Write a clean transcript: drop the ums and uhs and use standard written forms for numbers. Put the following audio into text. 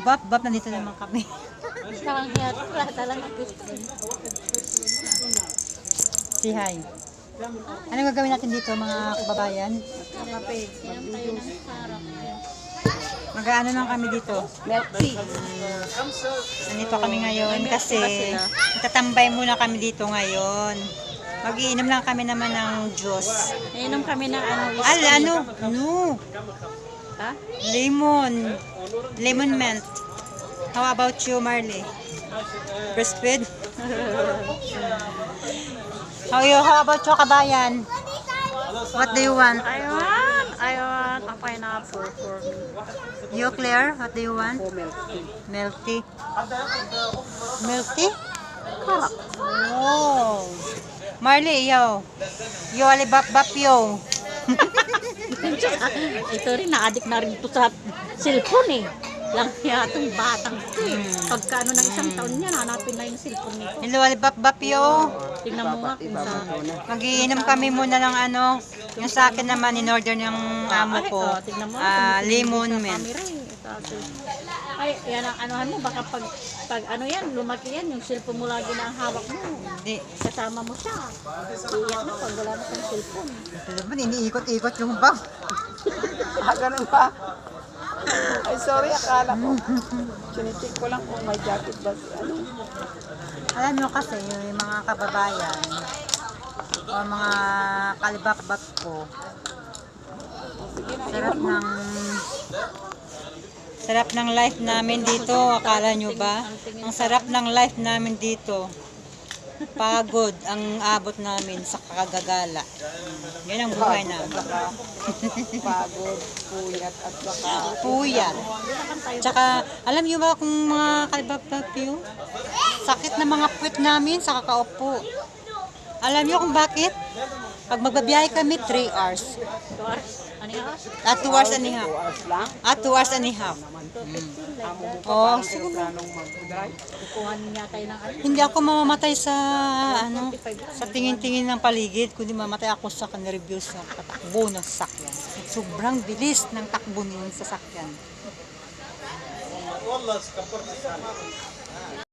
Bap, nandito naman kami. Si hi. Ano gagawin natin dito mga kababayan? Mag-ano lang kami dito? Milk tea. Nandito kami ngayon kasi tatambay muna kami dito ngayon. Mag-iinom lang kami naman ng juice. Inom kami ng ano. Ano? No. Ha? Lemon mint. How about you, Marley? Breastfeed? How about you, kabayan? What do you want? I want a pineapple for me. You, Claire? What do you want? Milk tea. Milk tea? Oh. Marley, yo. Yo, alibap-bap, yo. Ito rin, na-addict na rin ito sa cellphone eh. Lang kaya itong batang ito eh. Pagka ano ng isang taon niya, hanapin na yung cellphone nito. Hello, alibap-bap, yo. Tingnan mo nga kung sa... Mag-iinom kami muna ng ano. Yung sa akin naman, in-order ng amo ko. Tingnan mo. Lemon mint. Ay, yan ang anuhan mo. Baka pag ano yan, lumaki yan, yung cellphone mo lagi na ang hawak mo. Hindi. Kasama mo siya. Iiyak na pag wala na kang cellphone. Ito naman, iniikot-ikot yung bag. Ganun pa. Ay, sorry, akala ko. Chinitik ko lang kung may jacket ba. Ano? Alam nyo kasi, yung mga kababayan, o mga kalibak-bak ko, sarap ng life namin dito. Akala nyo ba? Ang sarap ng life namin dito. Pagod ang abot namin sa kakagagala. Yan ang buhay namin. Pagod, puyat, at baka... Puyat. Tsaka, alam nyo ba kung mga kalibak-bak yun? Sakit na mga puwet namin sa kakaupo. Alam nyo kung bakit? Pag magbabiyahe kami, 3 hours. 2 hours? Ano yung hours? 2 hours and a half. 2 hours lang. 2 hours and a half. Amo mo pa Oh, paano sige. kayo planong mag-drive? Kukuha niya tayo ng ano? Hindi ako mamamatay sa sa tingin-tingin ng paligid, kundi mamatay ako sa review sa takbo ng sasakyan. Sobrang bilis ng takbo ng sasakyan.